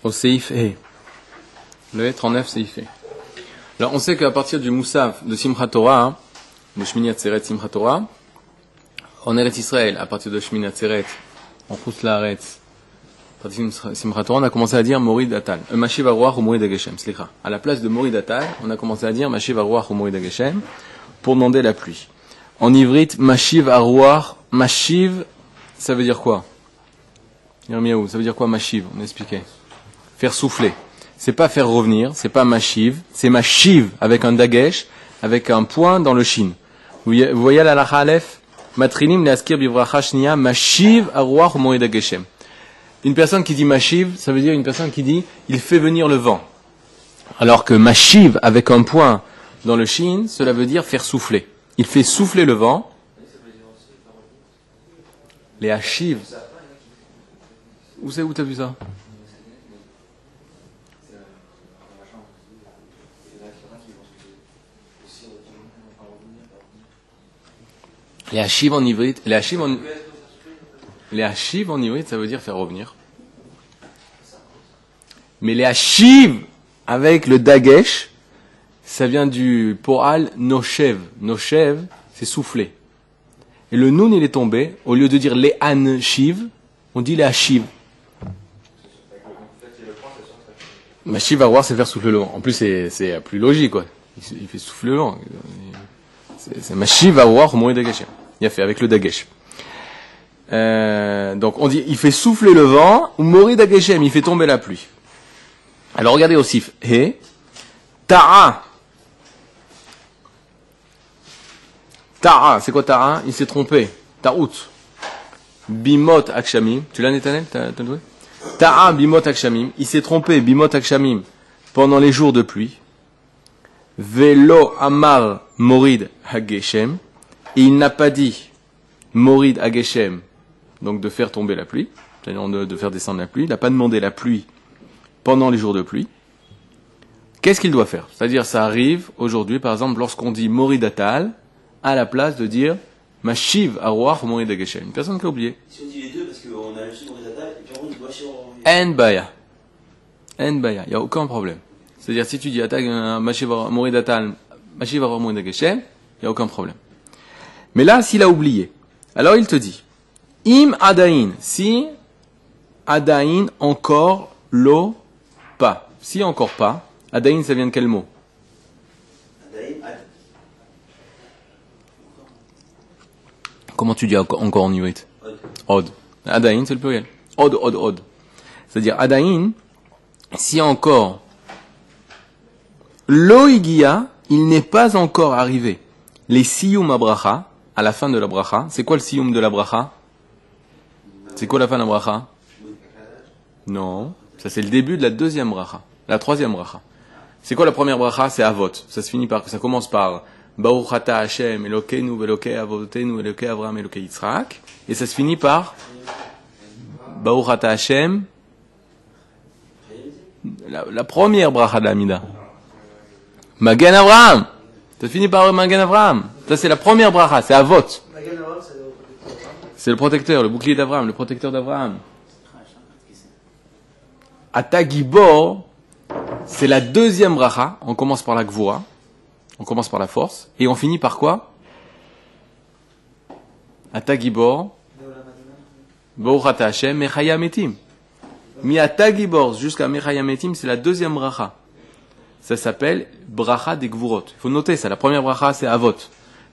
au Seif He. Le He 39 Seif He. Alors on sait qu'à partir du Moussaf de Simchat Torah, de Shmini Atzeret Simchat Torah, en Eretz Israël, à partir de Shmini Atzeret, en Chutz Laaretz, à partir de Simchat Torah, on a commencé à dire Morid Atal. Mashiv Aruach ou Morid Ageshem, slicha. À la place de Morid Atal, on a commencé à dire Mashiv Aruach ou Morid Ageshem pour demander la pluie. En ivrite, Mashiv Aruach, Mashiv, ça veut dire quoi? Yirmiyahu, ça veut dire quoi Mashiv? On a expliqué. Faire souffler. C'est pas faire revenir, c'est pas Mashiv, c'est Mashiv avec un dagesh, avec un point dans le shin. Vous voyez la lacha alef? Matrinim leaskir bivracha shniya, Mashiv Aruach ou Morid Ageshem. Une personne qui dit Mashiv, ça veut dire une personne qui dit il fait venir le vent. Alors que Mashiv avec un point dans le shin, cela veut dire faire souffler. Il fait souffler le vent. Les Hashiv. Où c'est, où t'as vu ça? Les Hashiv en ivrite. Les Hashiv en ivrite, ça veut dire faire revenir. Mais les Hashiv avec le dagesh, ça vient du poal noshev. Noshev, c'est souffler. Et le noun, il est tombé. Au lieu de dire les anshiv, on dit les hashiv. Mashiv va voir, c'est faire souffler le vent. En plus, c'est plus logique, quoi. Il fait souffler le vent. C'est Mashiv va voir au moment de dagesh. Il a fait avec le dagesh. Donc, on dit, il fait souffler le vent, ou mori dageshem, il fait tomber la pluie. Alors, regardez aussi, he, ta'a. Ta'a, c'est quoi ta'a? Il s'est trompé. Ta'out. Bimot akshamim. Tu l'as, Netanel? T'as trouvé? Ta'a bimot akshamim. Il s'est trompé, bimot akshamim, pendant les jours de pluie. Velo amar morid hageshem. Et il n'a pas dit morid hageshem, donc de faire tomber la pluie, c'est-à-dire de faire descendre la pluie. Il n'a pas demandé la pluie pendant les jours de pluie. Qu'est-ce qu'il doit faire? C'est-à-dire, ça arrive aujourd'hui, par exemple, lorsqu'on dit morid atal, à la place de dire Mashiv Aruach ou Morid Ageshem. Une personne qui a oublié. Si on dit les deux, parce qu'on a reçu Morid Atal, et puis on dit Mashiv Aruach. En baya. En baya. Il n'y a aucun problème. C'est-à-dire, si tu dis Mashiv Morid Atal, Mashiv Aruach Morid Ageshem, il n'y a aucun problème. Mais là, s'il a oublié, alors il te dit Im Adain. Si Adain encore lo pas. Si encore pas. Adain, ça vient de quel mot? Comment tu dis encore en ivrite? Od. Adain, c'est le pluriel. Od, od, od. C'est-à-dire, Adain, si encore Loigia, il n'est pas encore arrivé. Les siyum abracha, à la fin de la bracha. C'est quoi le siyum de la bracha? C'est quoi la fin de la bracha? Non. Ça, c'est le début de la deuxième bracha. La troisième bracha. C'est quoi la première bracha? C'est avot. Ça se finit par, ça commence par Baruch ata Hashem, Elokeinu, Velokei Avotenu, Elokei Avraham, Elokei Yitzhak. Et ça se finit par Baruch ata Hashem. La première bracha de l'Amida. Magen Avraham. Ça finit par Magen Avraham. Ça, c'est la première bracha. C'est avot. C'est le protecteur, le bouclier d'Avraham, le protecteur d'Avraham. Ata Gibor, c'est la deuxième bracha. On commence par la Gvura. On commence par la force. Et on finit par quoi? Ata Gibor. Baruch ata Hashem, Mechaya Metim. Mi Ata Gibor jusqu'à Mechaya Metim, c'est la deuxième bracha. Ça s'appelle bracha des Gvurot. Il faut noter ça. La première bracha, c'est Avot.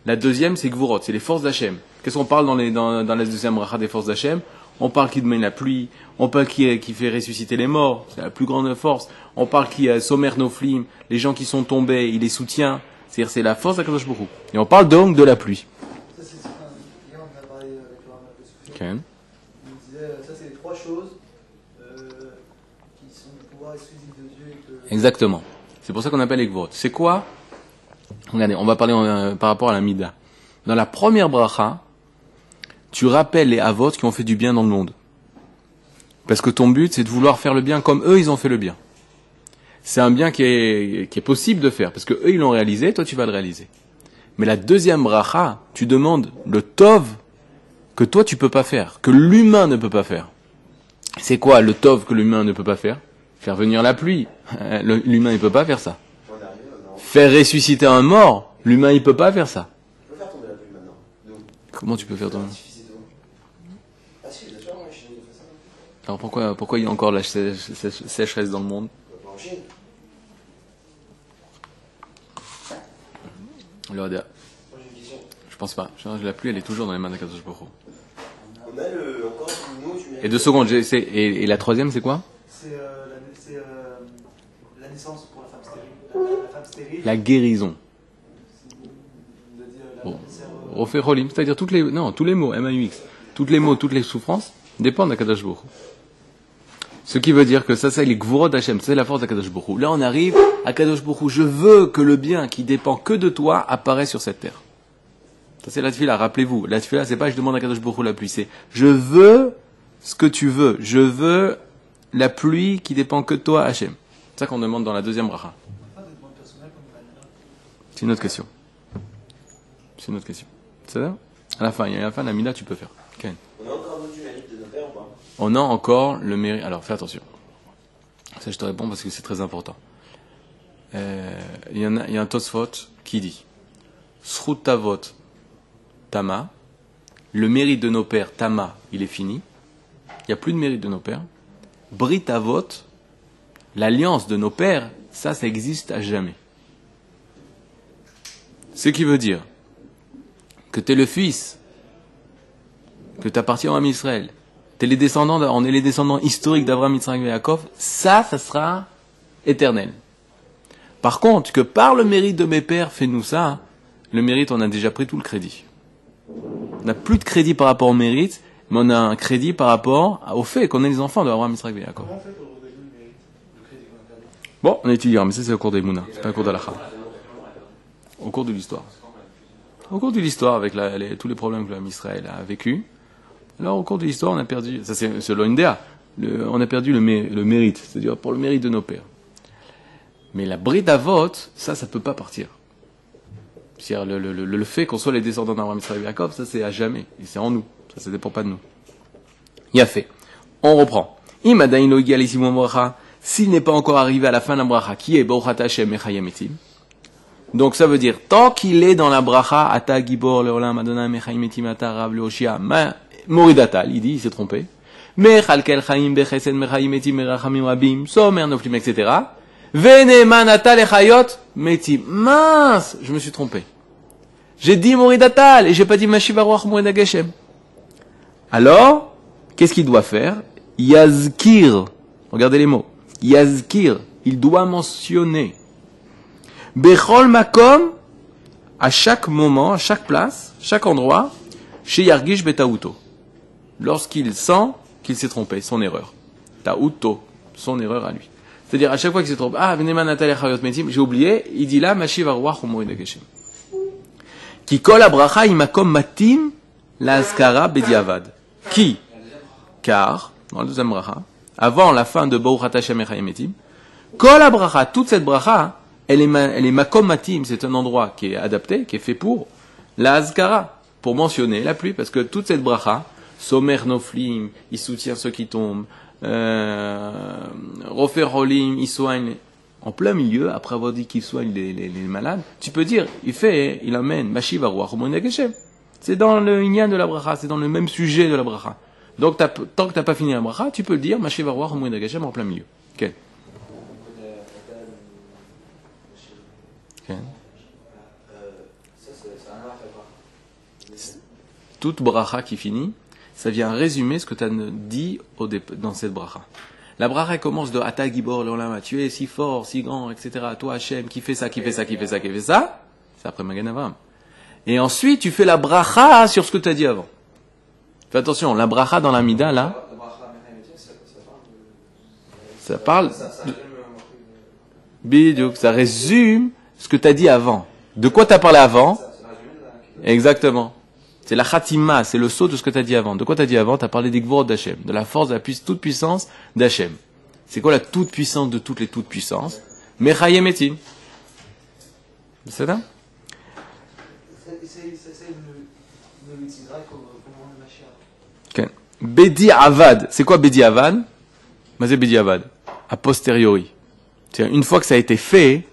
La deuxième, c'est Gvurot. C'est les forces d'Hachem. Qu'est-ce qu'on parle dans la deuxième bracha des forces d'Hachem? On parle qui demande la pluie. On parle qui fait ressusciter les morts. C'est la plus grande force. On parle qui sommer Noflim. Les gens qui sont tombés, il les soutient. C'est-à-dire, c'est la force d'Akadosh Baruch Hu. Et on parle donc de la pluie. Ça, c'est hier, on a parlé avec Laurent un peu. Okay. Il disait, ça, c'est les trois choses qui sont le pouvoir exclusif de Dieu. Et que... Exactement. C'est pour ça qu'on appelle les Gvurot. C'est quoi? Regardez, on va parler par rapport à la Mida. Dans la première bracha, tu rappelles les Avot qui ont fait du bien dans le monde. Parce que ton but, c'est de vouloir faire le bien comme eux, ils ont fait le bien. C'est un bien qui est possible de faire. Parce que eux, ils l'ont réalisé, toi, tu vas le réaliser. Mais la deuxième bracha, tu demandes le Tov que toi, tu peux pas faire. Que l'humain ne peut pas faire. C'est quoi le Tov que l'humain ne peut pas faire? Faire venir la pluie. L'humain, il peut pas faire ça. On est arrivé maintenant. Faire ressusciter un mort. L'humain, il peut pas faire ça. On peut faire tomber la pluie maintenant. D'où? Comment tu peux faire tomber? Artificier d'eau. Ah si, bien sûr, ouais, chez nous, on fait ça. Alors pourquoi il y a encore la sécheresse dans le monde? Pas en Chine. Le Hadea. Moi j'ai une question. Je pense pas. La pluie, elle est toujours dans les mains d'Akadosh Baruch Hu. On a le. Encore, nous, tu mérites. Et 2 secondes, et la troisième, c'est quoi? C'est la naissance pour la femme stérile. La femme stérile. La guérison. C'est-à-dire la Bon. cancer, Refait Rolim, c'est-à-dire tous les mots, M-A-U-X, tous les mots, toutes les souffrances dépendent d'Akadosh Baruch Hu. Ce qui veut dire que ça, c'est les Gvurot d'Hachem, c'est la force d'Akadosh Baruch Hu. Là, on arrive à Akadosh Baruch Hu. Je veux que le bien qui dépend que de toi apparaisse sur cette terre. Ça, c'est la tefila, rappelez-vous. La tefila, c'est pas je demande à Akadosh Baruch Hu la pluie, c'est je veux ce que tu veux. Je veux la pluie qui dépend que de toi, Hachem. C'est ça qu'on demande dans la deuxième bracha. pas de demande personnelle comme il a dit. C'est une autre question. C'est une autre question. C'est ça? À la fin, la mina, tu peux faire. Ken. On a encore nous du mérite de nos pères ou pas? On a encore le mérite. Alors, fais attention. Ça, je te réponds parce que c'est très important. Il y a un Tosfot qui dit Srut Tavot Tama. Le mérite de nos pères, Tama, il est fini. Il n'y a plus de mérite de nos pères. Brit Avot, l'alliance de nos pères, ça existe à jamais. Ce qui veut dire que tu es le fils, que tu appartiens à Am Israël, on est les descendants historiques d'Abraham, Yitzhak et Yaakov, ça sera éternel. Par contre, que par le mérite de mes pères, fais-nous ça, le mérite, on a déjà pris tout le crédit. On n'a plus de crédit par rapport au mérite, mais on a un crédit par rapport au fait qu'on est les enfants d'Abraham, Yitzhak et Yaakov. Comment on fait pour redonner le mérite, le crédit qu'on a perdu? Bon, on étudiera, mais ça c'est au cours des Mouna, c'est pas au cours de l'Akha. Au cours de l'histoire. Au cours de l'histoire, avec tous les problèmes que l'homme Israël a vécu, alors au cours de l'histoire, on a perdu, ça c'est selon Indéa, on a perdu le mérite, c'est-à-dire pour le mérite de nos pères. Mais la Brit Avot, ça peut pas partir. C'est-à-dire le fait qu'on soit les descendants d'Abraham, Israël et Yaakov, ça c'est à jamais, et c'est en nous, ça dépend pas de nous. Il a fait. On reprend. S'il n'est pas encore arrivé à la fin de la bracha, qui est Baruch Ata Hashem Mechayem Etim. Donc ça veut dire, tant qu'il est dans la bracha, Ata Gibor Leolam Adonai Mechayem Etim Ata Rav Leoshia Moridatal, il dit, il s'est trompé. Mechalkel Chaim Bechesed Mechayem Etim Merachamim Rabim, Somer Noflim, etc. Veneman Ata Lechayot Metim. Mince, je me suis trompé. J'ai dit Moridatal et j'ai pas dit Mashiva Ruach Morida Geshem. Alors, qu'est-ce qu'il doit faire? Yazkir. Regardez les mots. Yazkir. Il doit mentionner. Bechol makom, à chaque moment, à chaque place, chaque endroit, chez Yargish Betaouto. Lorsqu'il sent qu'il s'est trompé, son erreur. Taouto, son erreur à lui. C'est-à-dire, à chaque fois qu'il s'est trompé, Veneman Natal Echayot Metim, j'ai oublié, il dit là, Mashiva Ruach Morida Geshem. Ki kol abracha imakom matim la azkara bediavad. Qui? Car, dans le deuxième bracha, avant la fin de Baruch Ata Hashem Mechayem Etim, kol abracha, toute cette bracha, elle est makom matim, c'est un endroit qui est adapté, qui est fait pour la azkara, pour mentionner la pluie, parce que toute cette bracha, somer noflim, il soutient ceux qui tombent, rofer holim, il soigne, en plein milieu, après avoir dit qu'il soigne les malades, tu peux dire, il amène, Mashiva Ruach Morida Geshem. C'est dans le inyan de la bracha, c'est dans le même sujet de la bracha. Donc, tant que tu n'as pas fini la bracha, tu peux le dire, Mashiva Ruach Morida Geshem en plein milieu. Okay. Okay. Toute bracha qui finit, ça vient résumer ce que tu as dit dans cette bracha. La bracha commence de Ata Gibor Leolam, tu es si fort, si grand, etc. Toi Hachem, qui fait ça, qui fait ça, qui fait ça, qui fait ça. C'est après Magen Avraham. Et ensuite, tu fais la bracha sur ce que tu as dit avant. Fais attention, la bracha dans la mida, là, ça parle de... ça résume ce que tu as dit avant. De quoi tu as parlé avant? Exactement. C'est la khatima, c'est le saut de ce que tu as dit avant. De quoi tu as dit avant? Tu as parlé des gvorot d'Hachem, de la force, de la toute puissance d'Hachem. C'est quoi la toute puissance de toutes les toutes puissances? Mechayem Etim. C'est ça? Bedi Avad. C'est quoi Bedi Avad? Mais c'est Bedi Avad. a posteriori. C'est-à-dire, une fois que ça a été fait,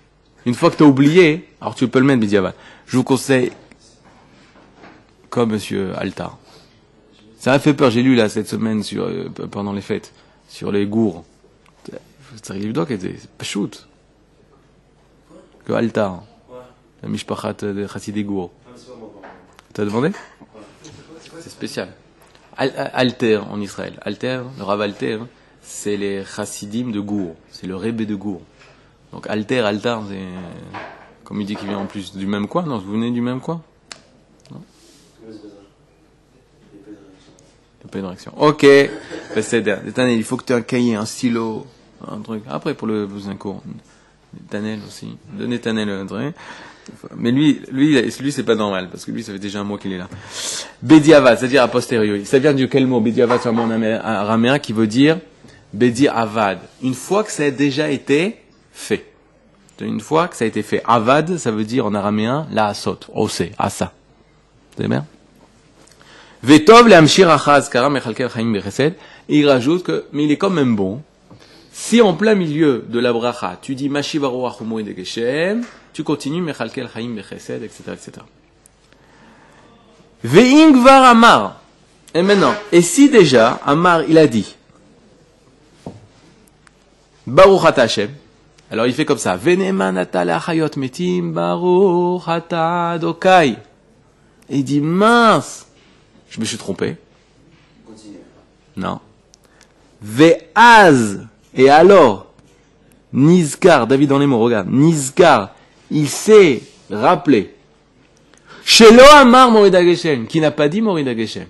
une fois que tu as oublié, alors tu peux le mettre Bediavad. Je vous conseille, comme Monsieur Altar. Ça m'a fait peur, j'ai lu là cette semaine pendant les fêtes, sur les gourds. C'est pas shoot. Que Altar. La mishpachat de Chassidé Gour. T'as demandé? C'est spécial. Alter en Israël. Alter, le Rav Alter, c'est les chassidim de Gour. C'est le rébé de Gour. Donc Alter, Altar, c'est comme il dit qu'il vient en plus du même coin. Non, vous venez du même coin? Non? Il n'y a pas de réaction. Ok. Il faut que tu aies un cahier, un stylo, un truc. Après, pour le cours. Tanel aussi. Donnez Tanel un truc. Mais lui, c'est pas normal, parce que lui, ça fait déjà un mois qu'il est là. Bediavad, c'est-à-dire a posteriori. Ça vient de quel mot? Bediavad, c'est un mot araméen qui veut dire Bediavad. Une fois que ça a déjà été fait. Une fois que ça a été fait. Avad, ça veut dire en araméen, la asot, osé, asa. Vous savez bien? Vetov le amshir achaz kara mechalkel chaim bechesed. Et il rajoute que, mais il est quand même bon. Si en plein milieu de la bracha, tu dis Mashiv haruach u'moed geshem, tu continues Mechalkel Chaim Bechesed, etc., etc. Ve'im gvar amar. Et maintenant, et si déjà, Amar, il a dit Baruch ata Hashem, alors il fait comme ça Veneman ata le'achayot metim Baruch ata Adokai. Et il dit mince, je me suis trompé. Continue. Non. Ve'az. Et alors, Nizkar, David dans les mots, regarde, Nizkar, il s'est rappelé, Shelo Amar Morida Geshem, qui n'a pas dit Morida Geshem.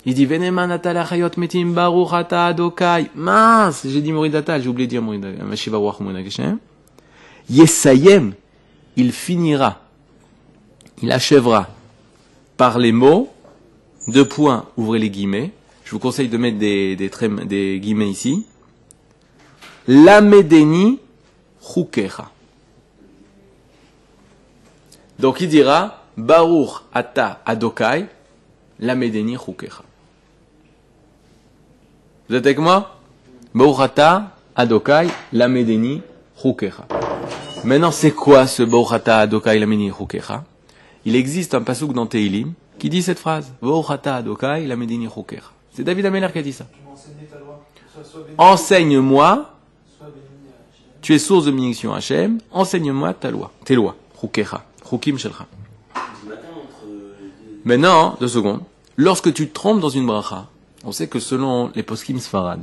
Il dit, Veneman atala chayot metim baruch ata adokai. Mince, j'ai dit Moridata, j'ai oublié de dire Morida, Mashiv haruach Morida Geshem. Yesayem, il finira, il achèvera par les mots, deux points, ouvrez les guillemets. Je vous conseille de mettre des guillemets ici. Lamedeni chukecha. Donc il dira Baruch ata adokai lamedeni chukecha. Vous êtes avec moi? Baruch ata adokai lamedeni chukecha. Maintenant c'est quoi ce Baruch ata adokai lamedeni chukecha? Il existe un pasuk dans Teilim qui dit cette phrase Baruch ata adokai lamedeni chukecha. C'est David Ameller qui a dit ça. Enseigne-moi. Tu es source de bénédiction Hachem, enseigne-moi ta loi, tes lois, Chukecha, Chukim Shelcha. Maintenant, 2 secondes, lorsque tu te trompes dans une bracha, on sait que selon les poskim sfarad,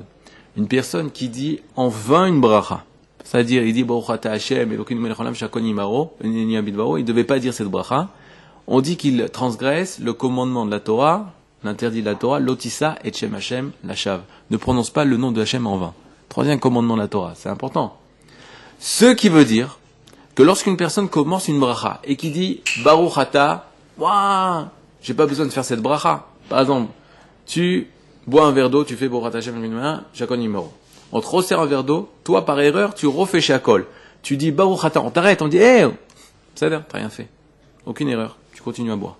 une personne qui dit en vain une bracha, c'est-à-dire il dit Baruch ata Hachem, Elokeinu melech haolam shakon yimaro, il ne devait pas dire cette bracha, on dit qu'il transgresse le commandement de la Torah, l'interdit de la Torah, Lotissa et Shem Hachem, la Shav. Ne prononce pas le nom de Hachem en vain. 3e commandement de la Torah, c'est important. Ce qui veut dire que lorsqu'une personne commence une bracha et qui dit Baruch ata, waouh, j'ai pas besoin de faire cette bracha. Par exemple, tu bois un verre d'eau, tu fais Baruch ata Hashem, Shakon Yimaro. On te resserre un verre d'eau, toi par erreur, tu refais Shakol. Tu dis Baruch ata, on t'arrête, on dit ça t'as rien fait. Aucune erreur, tu continues à boire.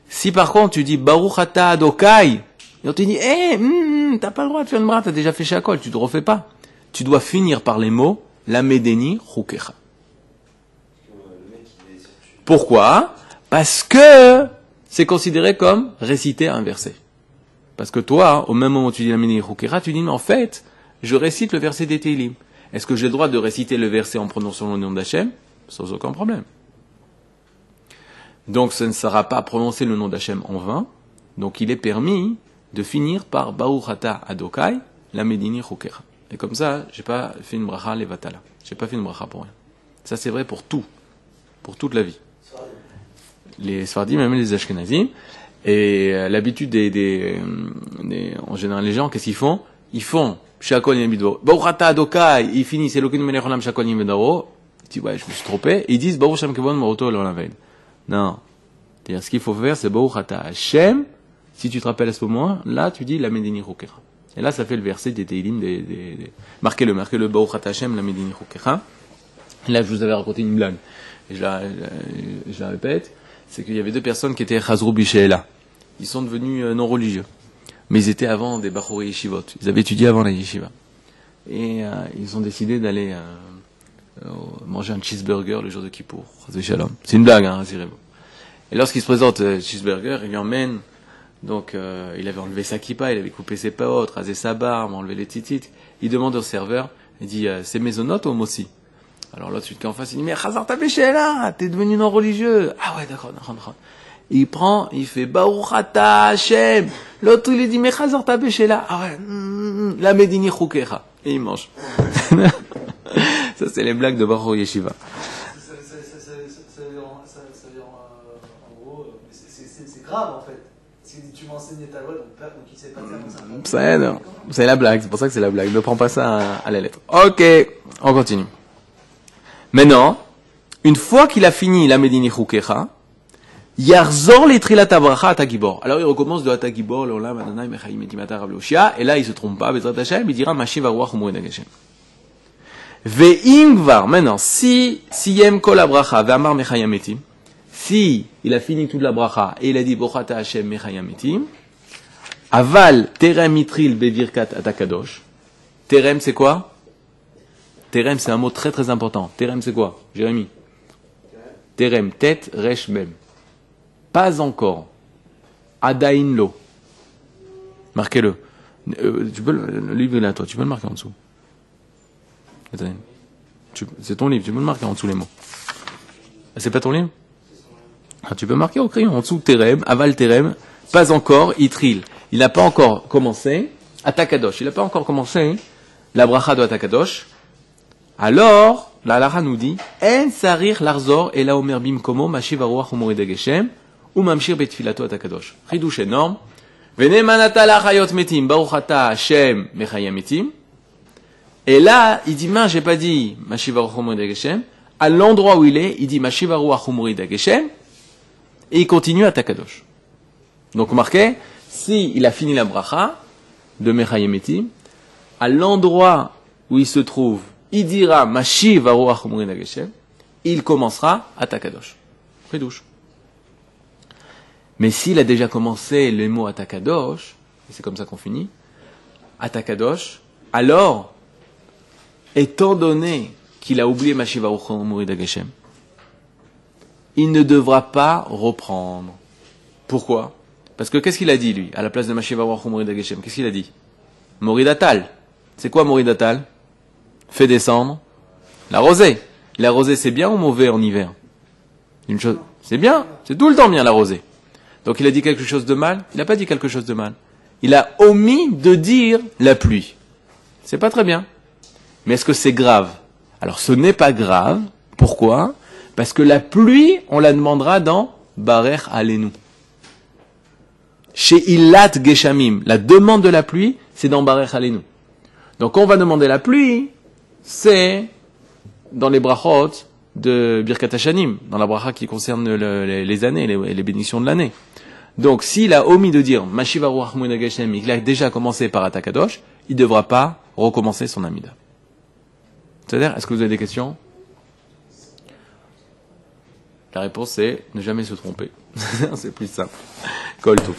Si par contre tu dis Baruch ata Adokai, et on te dit t'as pas le droit de faire une bracha, t'as déjà fait Shakol, tu te refais pas. Tu dois finir par les mots Lamedeni Chukecha. Pourquoi? Parce que c'est considéré comme réciter un verset. Parce que toi, au même moment où tu dis Lamedeni Chukecha, tu dis mais en fait, je récite le verset des Teilim. Est-ce que j'ai le droit de réciter le verset en prononçant le nom d'Hachem? Sans aucun problème. Donc ce ne sera pas prononcer le nom d'Hachem en vain. Donc il est permis de finir par Baruch ata Adokai Lamedeni Chukecha. Et comme ça, j'ai pas fait une bracha levatala. J'ai pas fait une bracha pour rien. Ça c'est vrai pour tout. Pour toute la vie. Les Sfardim, même les Ashkenazim. Et l'habitude en général, les gens, qu'est-ce qu'ils font? Ils font Shakol Yemidoro. Baruch ata Adokai, ils finissent Elokeinu melech haolam Shakol Yemidoro. Ils disent, ouais, je me suis trompé. Ils disent Baruch Shem Kevon Maroto L'Olam Vaed. Non. C'est-à-dire, ce qu'il faut faire, c'est Baruch ata Hashem. Si tu te rappelles à ce moment, là, tu dis Lamedeni Chukecha. Et là, ça fait le verset des Teilim, marquez-le, Baruch ata Hashem, Lamedeni Chukecha. Là, je vous avais raconté une blague. Et je la répète. C'est qu'il y avait 2 personnes qui étaient Chazrou Bishéla. Ils sont devenus non religieux. Mais ils étaient avant des Bachorei Yeshivot. Ils avaient étudié avant la Yeshiva. et ils ont décidé d'aller manger un cheeseburger le jour de Kippour. C'est une blague, hein, rassurez-vous. Et lorsqu'il se présente cheeseburger, il lui emmène, donc il avait enlevé sa kippa, il avait coupé ses paotes, rasé sa barbe, enlevé les titites. Il demande au serveur, il dit c'est maisonnote ou mossi? Alors l'autre, celui qui est en face, il dit mais Chazar ta là, t'es devenu non religieux. Ah ouais, d'accord. Il prend, il fait Baruch ata Hashem. L'autre, il lui dit mais Chazar ta là. Ah ouais, la medini chukecha. Et il mange. Ça, c'est les blagues de Baruch Yeshiva. En gros, c'est grave en fait. Si tu m'enseignes ta loi, donc il sait pas faire ça. C'est la blague, c'est pour ça que c'est la blague. Ne prends pas ça à la lettre. Ok, on continue. Maintenant, une fois qu'il a fini la Medini Chukecha, Yarzor les Trilat Abracha Atagibor. Alors il recommence de Atagibor, le Olam, Adonai, Mechaim, Etimata, Rav Loshia, et là il se trompe pas, Bezrat Hashem, il dira Mashiv Aruach Umurid Hageshem. Ve'im Gvar, maintenant, si Yem Kol Abracha, Ve'amar Mechayam Etim, si il a fini toute la bracha et il a dit Bochata Hashem Mechayam Etim, Aval Terem Mitril Bevirkat Atakadosh. Terem c'est quoi? Terem, c'est un mot très très important. Terem, c'est quoi, Jérémy? Terem, tête, resh, mem. Pas encore. Adain lo. Marquez-le. Tu peux le livre là, toi. Tu peux le marquer en dessous. C'est ton livre. Tu peux le marquer en dessous les mots. C'est pas ton livre? Ah, tu peux marquer au crayon en dessous. Terem, aval terem. Pas encore. Itril. Il n'a pas encore commencé. Atakadosh. Il n'a pas encore commencé. La bracha de Atakadosh. Alors, la halakha nous dit, En sarir larzor et la omer bimkomo mashiv aruach umurid hageshem ou mamshir betfilato atakadosh. Chidush énorme. Venemanata lachayot metim baruch ata Hashem mechayam metim. Et là, il dit, j'ai pas dit mashiv aruach umurid hageshem. À l'endroit où il est, il dit mashiv aruach umurid hageshem et il continue atakadosh. Donc, remarquez, si il a fini la bracha de mechayam metim, à l'endroit où il se trouve, il dira Mashiv Aruach Umurid Hageshem, il commencera à Takadosh. Redouche. Mais s'il a déjà commencé les mots à Takadosh, et c'est comme ça qu'on finit, à Takadosh, alors, étant donné qu'il a oublié Mashiv Aruach Umurid Hageshem, il ne devra pas reprendre. Pourquoi? Parce que qu'est-ce qu'il a dit lui, à la place de Mashiv Aruach Umurid Hageshem? Qu'est-ce qu'il a dit? Moridatal. C'est quoi Moridatal? Fait descendre la rosée. La rosée, c'est bien ou mauvais en hiver? Une chose, c'est bien, c'est tout le temps bien la rosée. Donc il a dit quelque chose de mal? Il n'a pas dit quelque chose de mal. Il a omis de dire la pluie. C'est pas très bien. Mais est-ce que c'est grave? Alors ce n'est pas grave. Pourquoi? Parce que la pluie, on la demandera dans Barer Alenu. Chez Illat Geshamim, la demande de la pluie, c'est dans Barer Alenu. Donc on va demander la pluie, c'est dans les brachot de Birkat Hashanim, dans la bracha qui concerne les années, les bénédictions de l'année. Donc s'il a omis de dire Mashiv Aruach Umurid Hageshem, il a déjà commencé par Atakadosh, il ne devra pas recommencer son Amida. C'est-à-dire, est-ce que vous avez des questions? La réponse est ne jamais se tromper. C'est plus simple. Kol Tov.